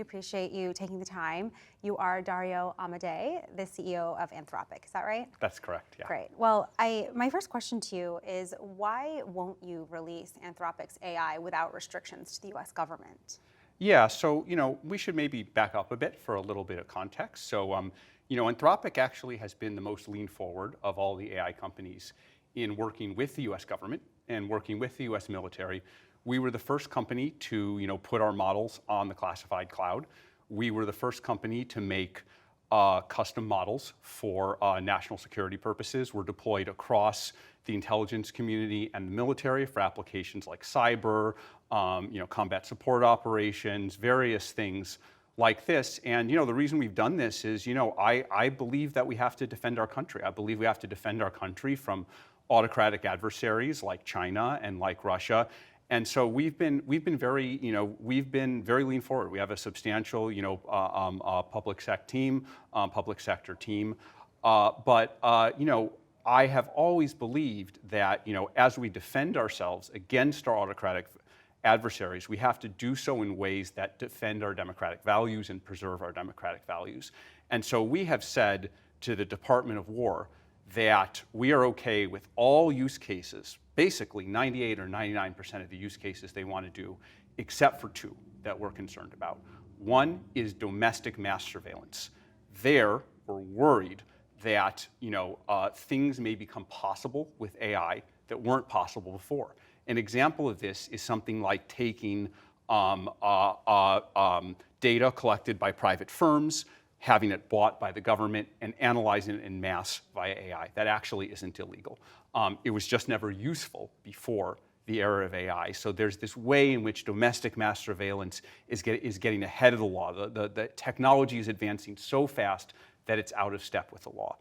appreciate you taking the time. You are Dario Amodei, the CEO of Anthropic. Is that right? That's correct, yeah. Great. Well, my first question to you is, why won't you release Anthropic's AI without restrictions to the US government? Yeah, so, we should maybe back up a bit for a little bit of context. So, Anthropic actually has been the most lean forward of all the AI companies in working with the US government and working with the US military. We were the first company to, put our models on the classified cloud. We were the first company to make custom models for national security purposes. We're deployed across the intelligence community and the military for applications like cyber, combat support operations, various things like this. And the reason we've done this is, I believe that we have to defend our country. I believe we have to defend our country from autocratic adversaries like China and like Russia. And so we've been very lean forward. We have a substantial public sector team. But I have always believed that as we defend ourselves against our autocratic adversaries, we have to do so in ways that defend our democratic values and preserve our democratic values. And so we have said to the Department of War that we are okay with all use cases, basically 98 or 99% of the use cases they want to do, except for two that we're concerned about. One is domestic mass surveillance. There, we're worried that things may become possible with AI that weren't possible before. An example of this is something like taking data collected by private firms, having it bought by the government, and analyzing it en masse via AI. That actually isn't illegal. It was just never useful before the era of AI. So there's this way in which domestic mass surveillance is getting ahead of the law. The technology is advancing so fast that it's out of step with the law.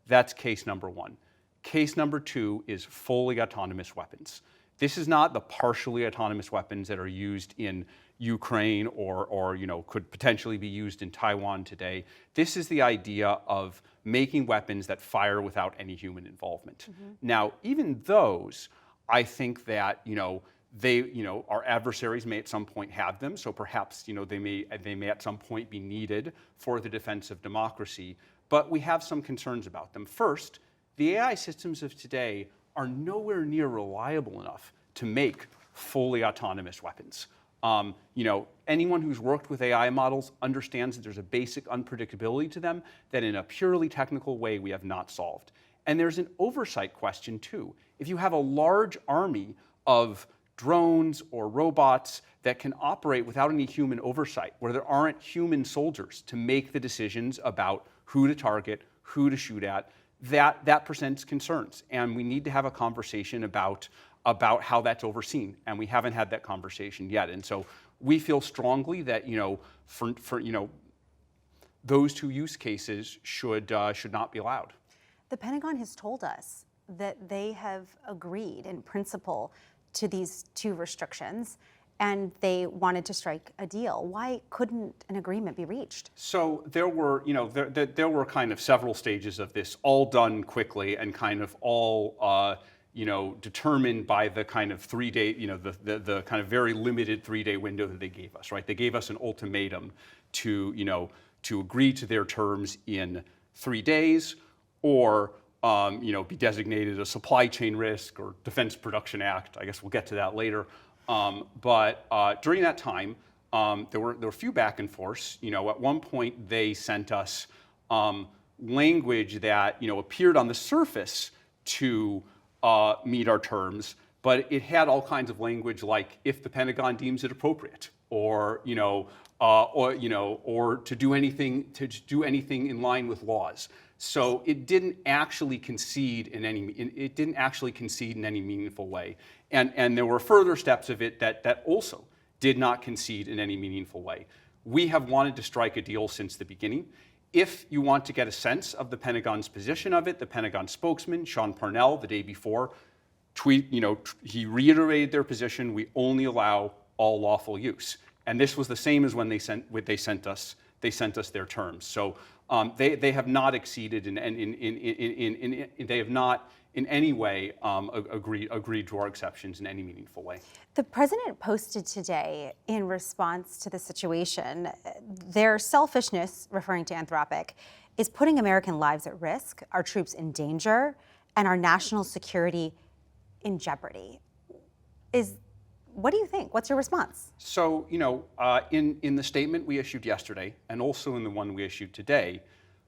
That's case number one. Case number two is fully autonomous weapons. This is not the partially autonomous weapons that are used in Ukraine or could potentially be used in Taiwan today. This is the idea of making weapons that fire without any human involvement. Mm-hmm. Now, even those, I think that our adversaries may at some point have them. So perhaps they may at some point be needed for the defense of democracy. But we have some concerns about them. First, the AI systems of today are nowhere near reliable enough to make fully autonomous weapons. Anyone who's worked with AI models understands that there's a basic unpredictability to them that in a purely technical way we have not solved. And there's an oversight question too. If you have a large army of drones or robots that can operate without any human oversight, where there aren't human soldiers to make the decisions about who to target, who to shoot at, that presents concerns. And we need to have a conversation about how that's overseen, and we haven't had that conversation yet. And so we feel strongly that for those two use cases should not be allowed. The Pentagon has told us that they have agreed in principle to these two restrictions, and they wanted to strike a deal. Why couldn't an agreement be reached? So there were kind of several stages of this, all done quickly and kind of all determined by the kind of 3-day, the kind of very limited 3-day window that they gave us, right? They gave us an ultimatum to agree to their terms in 3 days, or be designated a supply chain risk or Defense Production Act. I guess we'll get to that later. But during that time, there were a few back and forths. At one point they sent us language that appeared on the surface to meet our terms, but it had all kinds of language like if the Pentagon deems it appropriate, or to do anything in line with laws. So it didn't actually concede in any meaningful way, and there were further steps of it that also did not concede in any meaningful way. We have wanted to strike a deal since the beginning. If you want to get a sense of the Pentagon's position of it, the Pentagon spokesman, Sean Parnell, the day before, he reiterated their position: we only allow all lawful use. And this was the same as when they sent us their terms. So they have not exceeded, and they have not in any way agreed to our exceptions in any meaningful way. The president posted today in response to the situation, their selfishness, referring to Anthropic, is putting American lives at risk, our troops in danger, and our national security in jeopardy. What do you think? What's your response? So, in the statement we issued yesterday, and also in the one we issued today,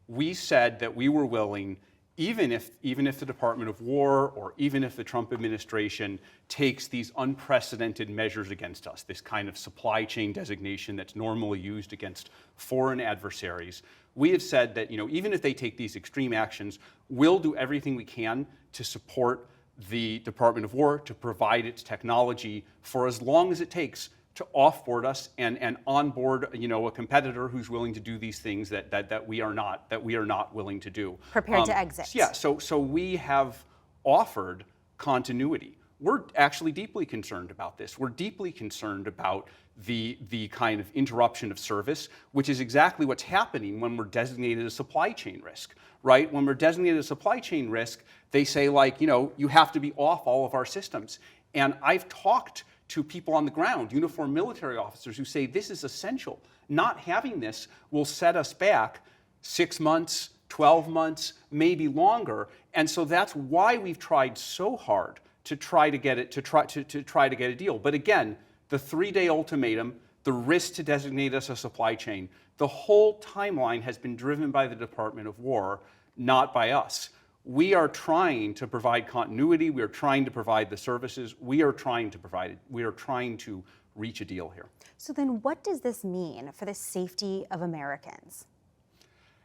we said that we were willing, even if the Department of War or even if the Trump administration takes these unprecedented measures against us, this kind of supply chain designation that's normally used against foreign adversaries, we have said that even if they take these extreme actions, we'll do everything we can to support the Department of War to provide its technology for as long as it takes to offboard us and onboard a competitor who's willing to do these things that we are not willing to do. Prepared to exit. Yeah, so we have offered continuity. We're actually deeply concerned about this. We're deeply concerned about the kind of interruption of service, which is exactly what's happening when we're designated a supply chain risk, right? When we're designated a supply chain risk, they say you have to be off all of our systems. And I've talked to people on the ground, uniformed military officers, who say this is essential. Not having this will set us back 6 months, 12 months, maybe longer. And so that's why we've tried so hard to try to get a deal. But again, the 3-day ultimatum, the risk to designate us a supply chain, the whole timeline has been driven by the Department of War, not by us. We are trying to provide continuity. We are trying to provide the services. We are trying to provide it. We are trying to reach a deal here. So then what does this mean for the safety of Americans?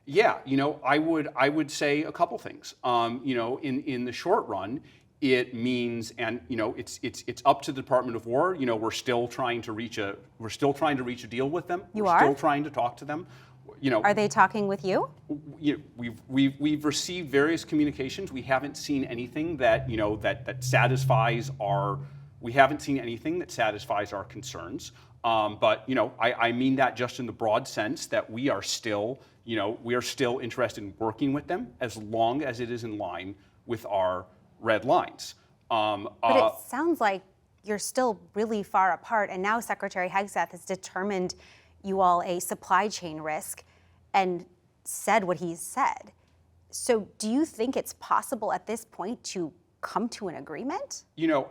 Yeah, I would say a couple things. In the short run, it means, and it's up to the Department of War. We're still trying to reach a deal with them. We're still trying to talk to them. Are they talking with you? We've received various communications. We haven't seen anything that satisfies our. We haven't seen anything that satisfies our concerns. But I mean that just in the broad sense that we are still interested in working with them as long as it is in line with our red lines. But it sounds like you're still really far apart, and now Secretary Hegseth has determined you all a supply chain risk and said what he's said. So do you think it's possible at this point to come to an agreement? An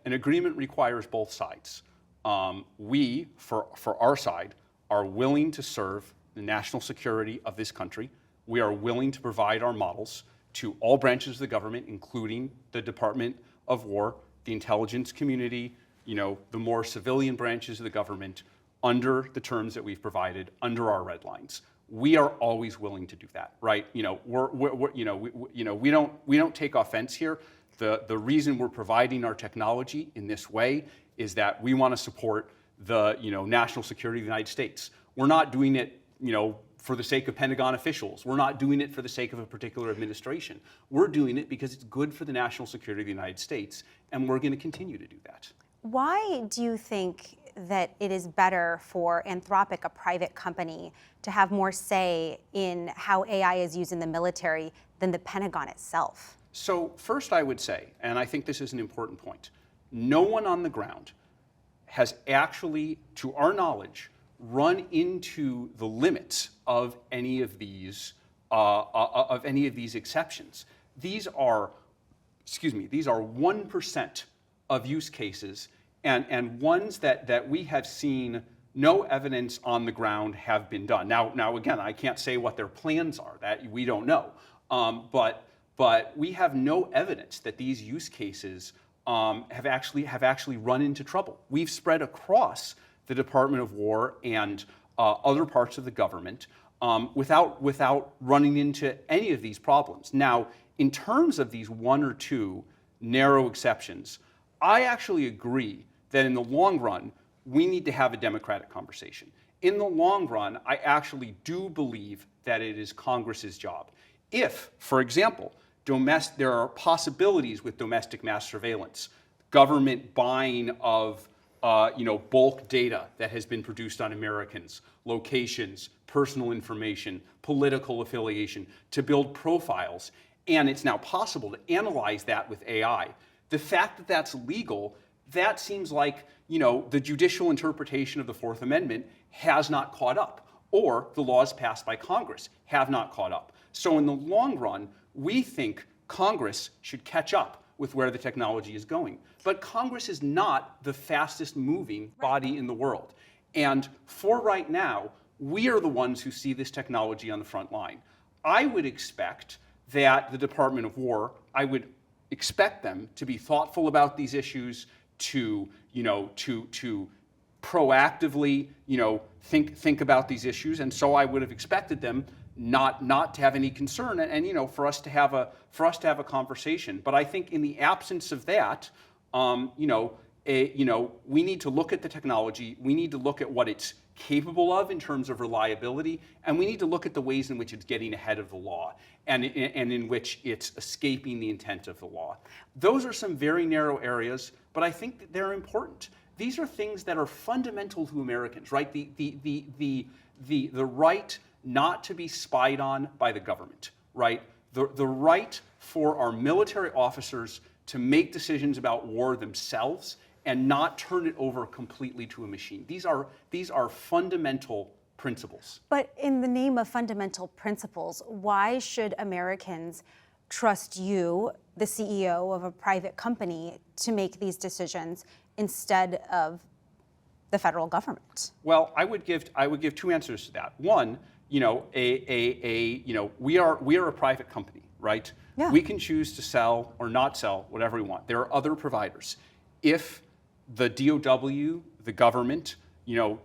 agreement requires both sides. We, for our side, are willing to serve the national security of this country. We are willing to provide our models to all branches of the government, including the Department of War, the intelligence community, the more civilian branches of the government, under the terms that we've provided, under our red lines. We are always willing to do that, right? We don't take offense here. The reason we're providing our technology in this way is that we want to support the national security of the United States. We're not doing it for the sake of Pentagon officials. We're not doing it for the sake of a particular administration. We're doing it because it's good for the national security of the United States, and we're going to continue to do that. Why do you think that it is better for Anthropic, a private company, to have more say in how AI is used in the military than the Pentagon itself? So first I would say, and I think this is an important point, no one on the ground has actually, to our knowledge, run into the limits of any of these exceptions. These are 1% of use cases, and ones that we have seen no evidence on the ground have been done. Now again, I can't say what their plans are. That we don't know. But we have no evidence that these use cases have actually run into trouble. We've spread across the Department of War and other parts of the government without running into any of these problems. Now, in terms of these 1 or 2 narrow exceptions, I actually agree that in the long run, we need to have a democratic conversation. In the long run, I actually do believe that it is Congress's job. If, for example, there are possibilities with domestic mass surveillance, government buying of bulk data that has been produced on Americans, locations, personal information, political affiliation, to build profiles. and it's now possible to analyze that with AI. The fact that that's legal, that seems like, the judicial interpretation of the Fourth Amendment has not caught up, or the laws passed by Congress have not caught up. So in the long run, we think Congress should catch up with where the technology is going. But Congress is not the fastest moving body in the world. And for right now, we are the ones who see this technology on the front line. I would expect that the Department of War, I would expect them to be thoughtful about these issues, to proactively, think about these issues. And so I would have expected them not to have any concern, and for us to have a conversation. But I think in the absence of that, we need to look at the technology. We need to look at what it's capable of in terms of reliability, and we need to look at the ways in which it's getting ahead of the law, and in which it's escaping the intent of the law. Those are some very narrow areas, but I think that they're important. These are things that are fundamental to Americans, right? The right not to be spied on by the government, right? The right for our military officers to make decisions about war themselves and not turn it over completely to a machine. These are fundamental principles. But in the name of fundamental principles, why should Americans trust you, the CEO of a private company, to make these decisions instead of the federal government? Well, I would give two answers to that. One, we are a private company, right? Yeah. We can choose to sell or not sell whatever we want. There are other providers. If the DOW, the government,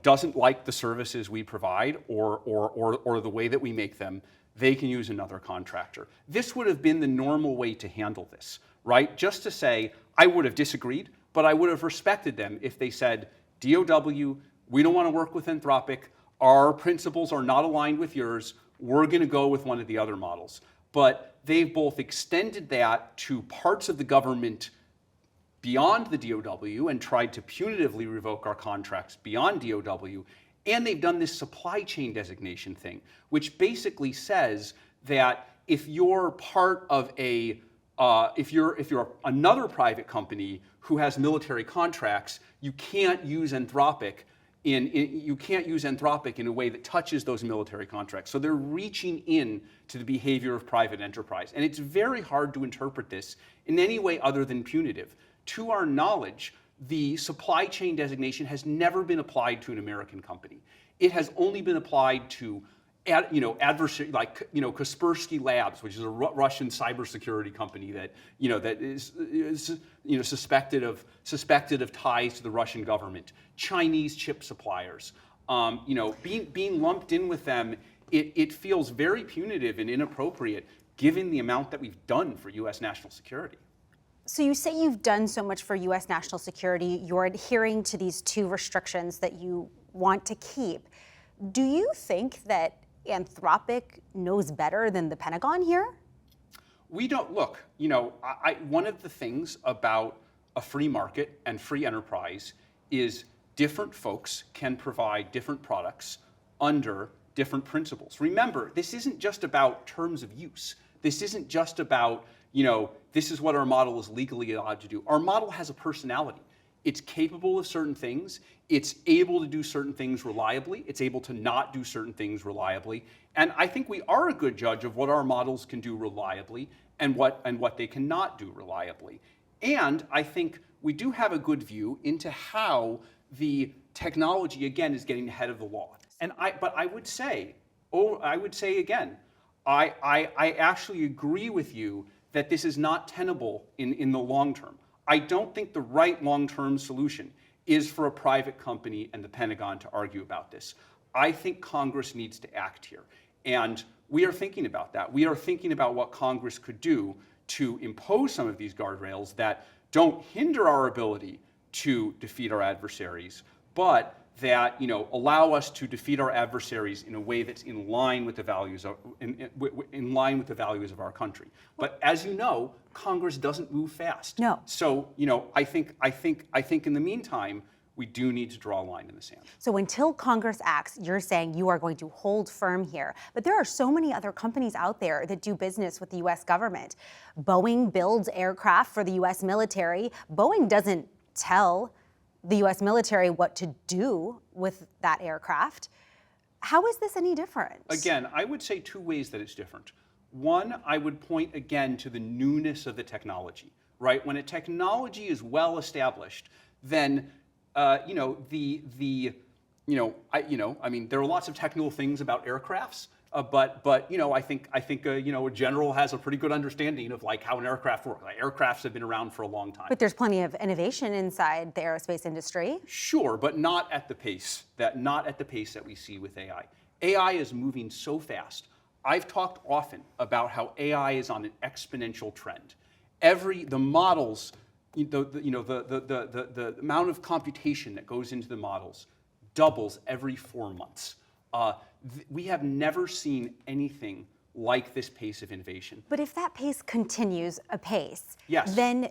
doesn't like the services we provide or the way that we make them, they can use another contractor. This would have been the normal way to handle this, right? Just to say, I would have disagreed, but I would have respected them if they said, DOW, we don't want to work with Anthropic. Our principles are not aligned with yours. We're going to go with one of the other models. But they've both extended that to parts of the government beyond the DOW and tried to punitively revoke our contracts beyond DOW. And they've done this supply chain designation thing, which basically says that if you're part of if you're another private company who has military contracts, you can't use Anthropic in a way that touches those military contracts. So they're reaching in to the behavior of private enterprise. And it's very hard to interpret this in any way other than punitive. To our knowledge, the supply chain designation has never been applied to an American company. It has only been applied to adversary, like Kaspersky Labs, which is a Russian cybersecurity company that is suspected of ties to the Russian government. Chinese chip suppliers, being lumped in with them, it feels very punitive and inappropriate given the amount that we've done for U.S. national security. So you say you've done so much for U.S. national security. You're adhering to these two restrictions that you want to keep. Do you think that Anthropic knows better than the Pentagon here? We don't look. One of the things about a free market and free enterprise is different folks can provide different products under different principles. Remember, this isn't just about terms of use. This isn't just about, this is what our model is legally allowed to do. Our model has a personality. It's capable of certain things. It's able to do certain things reliably. It's able to not do certain things reliably. And I think we are a good judge of what our models can do reliably and what they cannot do reliably. And I think we do have a good view into how the technology, again, is getting ahead of the law. But I would say again, I actually agree with you that this is not tenable in the long term. I don't think the right long-term solution is for a private company and the Pentagon to argue about this. I think Congress needs to act here. And we are thinking about that. We are thinking about what Congress could do to impose some of these guardrails that don't hinder our ability to defeat our adversaries, but that allow us to defeat our adversaries in a way that's in line with the values of our country. But as you know, Congress doesn't move fast. No. So I think in the meantime, we do need to draw a line in the sand. So until Congress acts, you're saying you are going to hold firm here. But there are so many other companies out there that do business with the U.S. government. Boeing builds aircraft for the U.S. military. Boeing doesn't tell the U.S. military what to do with that aircraft. How is this any different? Again, I would say two ways that it's different. One, I would point again to the newness of the technology, right? When a technology is well established, then I mean, there are lots of technical things about aircrafts, but I think a general has a pretty good understanding of like how an aircraft works. Like, aircrafts have been around for a long time. But there's plenty of innovation inside the aerospace industry. Sure, but not at the pace that we see with AI. AI is moving so fast. I've talked often about how AI is on an exponential trend. The models, the amount of computation that goes into the models doubles every 4 months. We have never seen anything like this pace of innovation. But if that pace continues apace, yes, then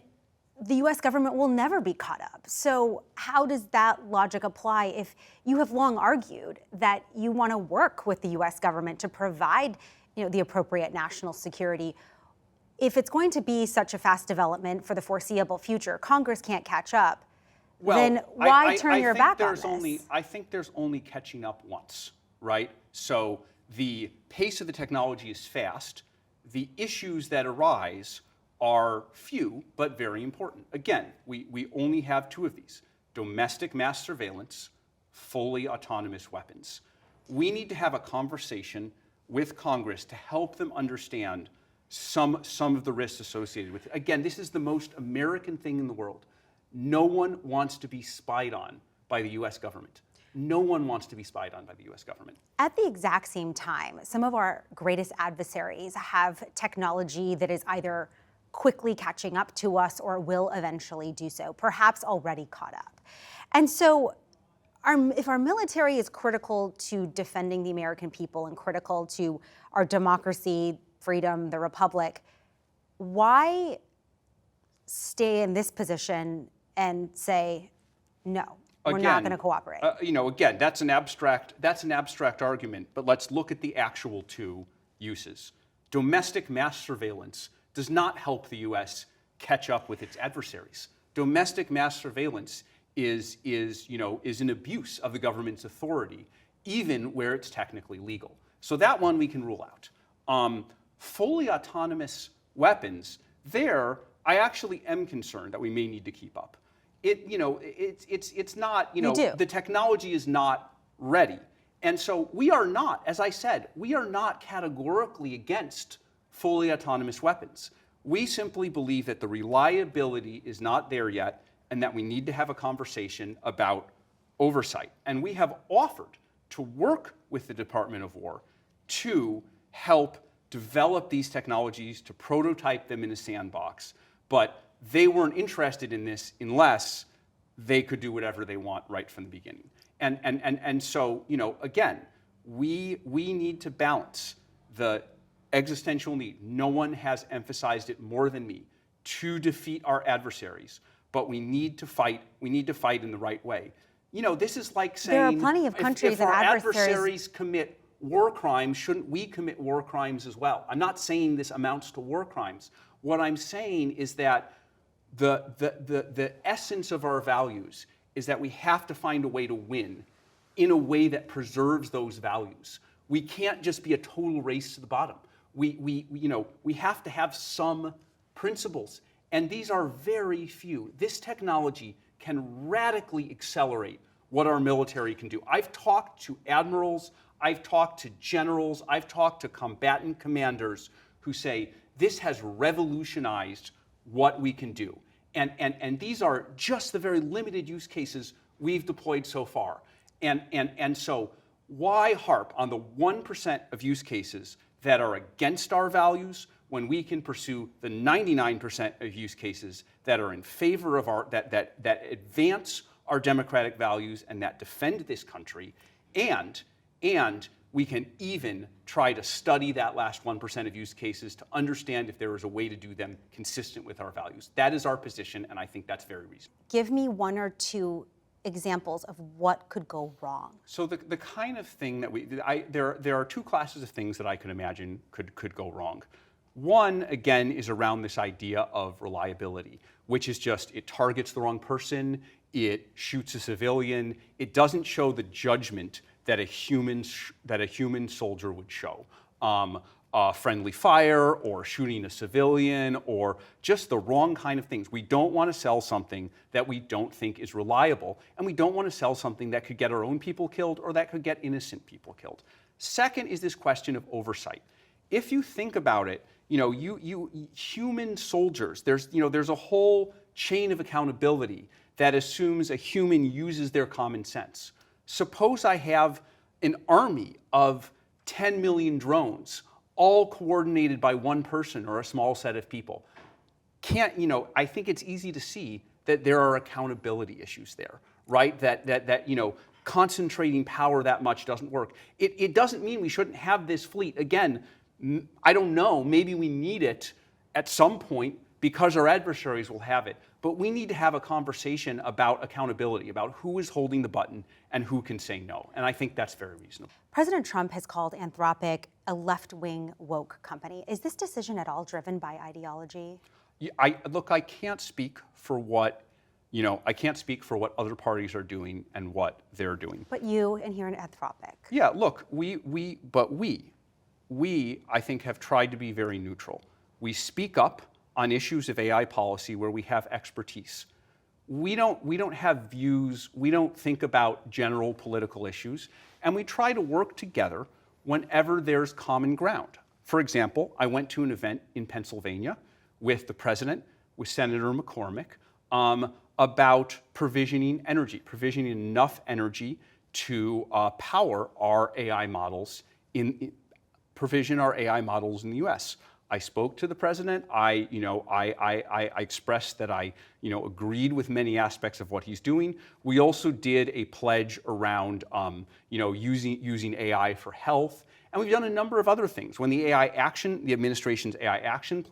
the U.S. government will never be caught up. So how does that logic apply if you have long argued that you want to work with the U.S. government to provide, the appropriate national security? If it's going to be such a fast development for the foreseeable future, Congress can't catch up, then why turn your back on this? I think there's only catching up once, right? So the pace of the technology is fast. The issues that arise are few, but very important. Again, we only have two of these: domestic mass surveillance, fully autonomous weapons. We need to have a conversation with Congress to help them understand some of the risks associated with it. Again, this is the most American thing in the world. No one wants to be spied on by the U.S. government. No one wants to be spied on by the U.S. government. At the exact same time, some of our greatest adversaries have technology that is either quickly catching up to us or will eventually do so, perhaps already caught up. And so if our military is critical to defending the American people and critical to our democracy, freedom, the republic, why stay in this position and say, no, we're not going to cooperate? Again, that's an abstract argument, but let's look at the actual two uses. Domestic mass surveillance does not help the U.S. catch up with its adversaries. Domestic mass surveillance is an abuse of the government's authority, even where it's technically legal. So that one we can rule out. Fully autonomous weapons, there I actually am concerned that we may need to keep up. It's not, the technology is not ready. And so we are not, as I said, we are not categorically against fully autonomous weapons. We simply believe that the reliability is not there yet and that we need to have a conversation about oversight. And we have offered to work with the Department of War to help develop these technologies, to prototype them in a sandbox. But they weren't interested in this unless they could do whatever they want right from the beginning. And so, again, we need to balance the existential need. No one has emphasized it more than me, to defeat our adversaries. But we need to fight. We need to fight in the right way. This is like saying there are plenty of countries if our adversaries commit war crimes, shouldn't we commit war crimes as well? I'm not saying this amounts to war crimes. What I'm saying is that the essence of our values is that we have to find a way to win in a way that preserves those values. We can't just be a total race to the bottom. We have to have some principles, and these are very few. This technology can radically accelerate what our military can do. I've talked to admirals, I've talked to generals, I've talked to combatant commanders who say this has revolutionized what we can do. And these are just the very limited use cases we've deployed so far. And so why harp on the 1% of use cases that are against our values when we can pursue the 99% of use cases that are in favor of that advance our democratic values and that defend this country, and we can even try to study that last 1% of use cases to understand if there is a way to do them consistent with our values. That is our position, and I think that's very reasonable. Give me one or two examples of what could go wrong? So the kind of thing that there are two classes of things that I could imagine could go wrong. One, again, is around this idea of reliability, which is just it targets the wrong person, it shoots a civilian, it doesn't show the judgment that a human soldier would show. Friendly fire or shooting a civilian or just the wrong kind of things. We don't want to sell something that we don't think is reliable, and we don't want to sell something that could get our own people killed or that could get innocent people killed. Second is this question of oversight. If you think about it, human soldiers, there's a whole chain of accountability that assumes a human uses their common sense. Suppose I have an army of 10 million drones, all coordinated by one person or a small set of people. I think it's easy to see that there are accountability issues there, right? That concentrating power that much doesn't work. It doesn't mean we shouldn't have this fleet. Again, I don't know, maybe we need it at some point because our adversaries will have it. But we need to have a conversation about accountability, about who is holding the button and who can say no. And I think that's very reasonable. President Trump has called Anthropic a left-wing woke company. Is this decision at all driven by ideology? I can't speak for what other parties are doing and what they're doing. But you and here in Anthropic. Yeah, look, we I think have tried to be very neutral. We speak up on issues of AI policy where we have expertise. We don't have views, we don't think about general political issues, and we try to work together whenever there's common ground. For example, I went to an event in Pennsylvania with the president, with Senator McCormick, about provisioning enough energy to power our AI models provision our AI models in the U.S. I spoke to the president. I expressed that I agreed with many aspects of what he's doing. We also did a pledge around using AI for health, and we've done a number of other things. When the administration's AI action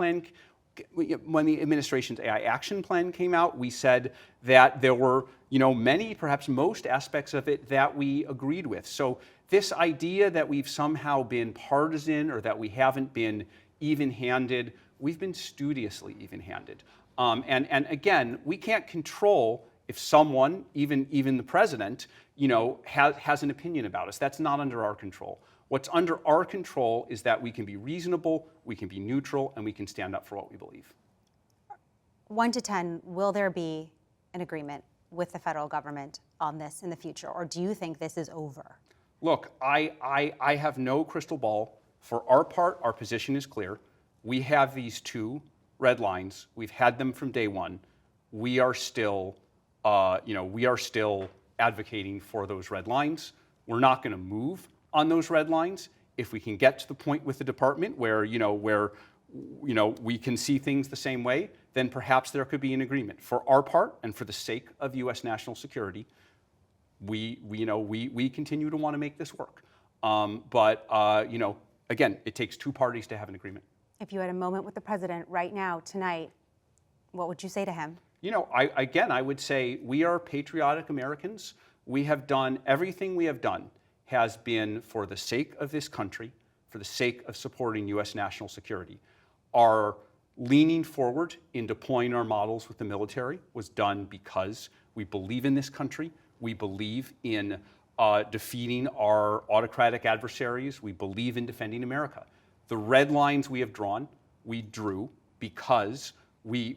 plan came out, we said that there were many, perhaps most aspects of it that we agreed with. So this idea that we've somehow been partisan or that we haven't been even-handed, we've been studiously even-handed. And again, we can't control if someone, even the president, has an opinion about us. That's not under our control. What's under our control is that we can be reasonable, we can be neutral, and we can stand up for what we believe. 1 to 10, will there be an agreement with the federal government on this in the future, or do you think this is over? Look, I have no crystal ball. For our part, our position is clear. We have these two red lines. We've had them from day one. We are still, advocating for those red lines. We're not going to move on those red lines. If we can get to the point with the department where we can see things the same way, then perhaps there could be an agreement. For our part, and for the sake of U.S. national security, we continue to want to make this work. Again, it takes two parties to have an agreement. If you had a moment with the president right now, tonight, what would you say to him? I would say we are patriotic Americans. We have done everything we have done has been for the sake of this country, for the sake of supporting U.S. national security. Our leaning forward in deploying our models with the military was done because we believe in this country. We believe in defeating our autocratic adversaries. We believe in defending America. The red lines we have drawn, we drew because we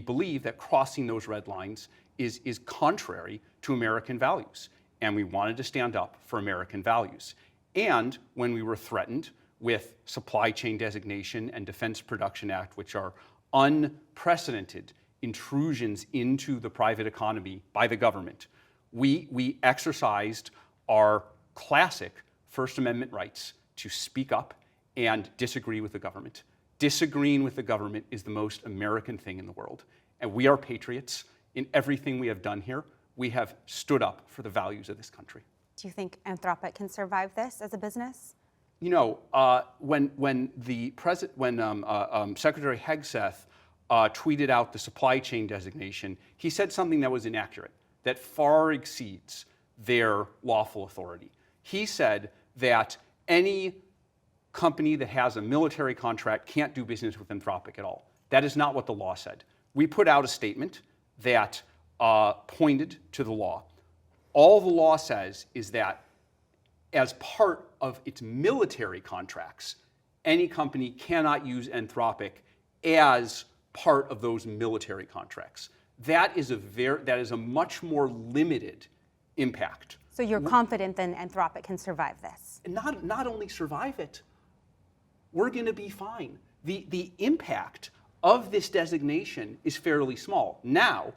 believe that crossing those red lines is contrary to American values. And we wanted to stand up for American values. And when we were threatened with supply chain designation and Defense Production Act, which are unprecedented intrusions into the private economy by the government, we exercised our classic First Amendment rights to speak up and disagree with the government. Disagreeing with the government is the most American thing in the world. And we are patriots. In everything we have done here, we have stood up for the values of this country. Do you think Anthropic can survive this as a business? When Secretary Hegseth tweeted out the supply chain designation, he said something that was inaccurate. that far exceeds their lawful authority. He said that any company that has a military contract can't do business with Anthropic at all. That is not what the law said. We put out a statement that pointed to the law. All the law says is that as part of its military contracts, any company cannot use Anthropic as part of those military contracts. That is a much more limited impact. So you're confident that Anthropic can survive this? And not only survive it, we're going to be fine. The impact of this designation is fairly small. Now,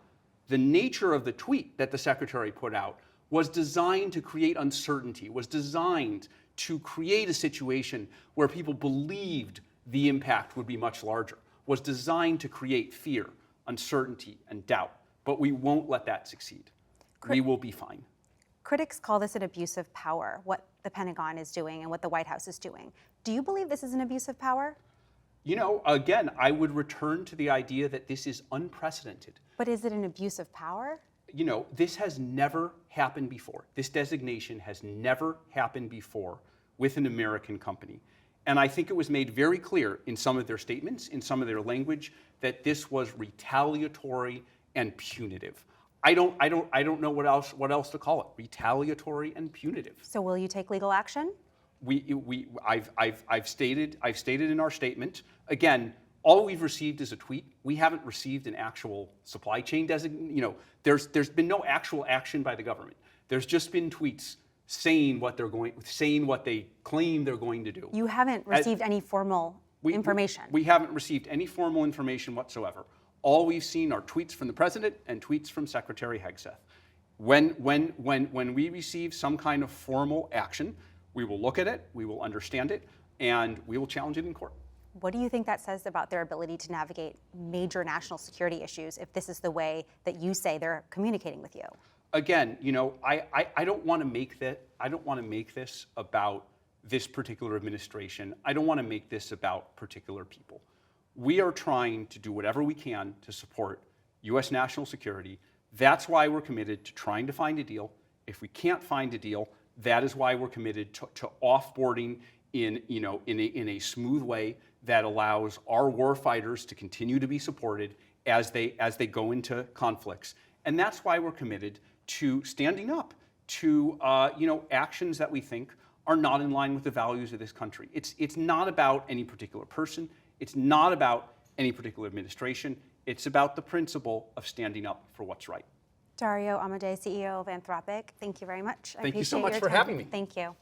the nature of the tweet that the Secretary put out was designed to create uncertainty, was designed to create a situation where people believed the impact would be much larger, was designed to create fear, uncertainty, and doubt. But we won't let that succeed. We will be fine. Critics call this an abuse of power, what the Pentagon is doing and what the White House is doing. Do you believe this is an abuse of power? You know, again, I would return to the idea that this is unprecedented. But is it an abuse of power? You know, this has never happened before. This designation has never happened before with an American company. And I think it was made very clear in some of their statements, in some of their language, that this was retaliatory and punitive. I don't know what else to call it. Retaliatory and punitive. So will you take legal action? I've stated in our statement, again, all we've received is a tweet. We haven't received an actual supply chain designation. You know, there's been no actual action by the government. There's just been tweets saying what they claim they're going to do. You haven't received any formal information. We haven't received any formal information whatsoever. All we've seen are tweets from the president and tweets from Secretary Hegseth. When we receive some kind of formal action, we will look at it, we will understand it, and we will challenge it in court. What do you think that says about their ability to navigate major national security issues if this is the way that you say they're communicating with you? Again, you know, I don't want to make this about this particular administration. I don't want to make this about particular people. We are trying to do whatever we can to support U.S. national security. That's why we're committed to trying to find a deal. If we can't find a deal, that is why we're committed to offboarding in a smooth way that allows our warfighters to continue to be supported as they go into conflicts. And that's why we're committed to standing up to actions that we think are not in line with the values of this country. It's not about any particular person. It's not about any particular administration. It's about the principle of standing up for what's right. Dario Amodei, CEO of Anthropic, thank you very much. Thank you so much for having me. Thank you.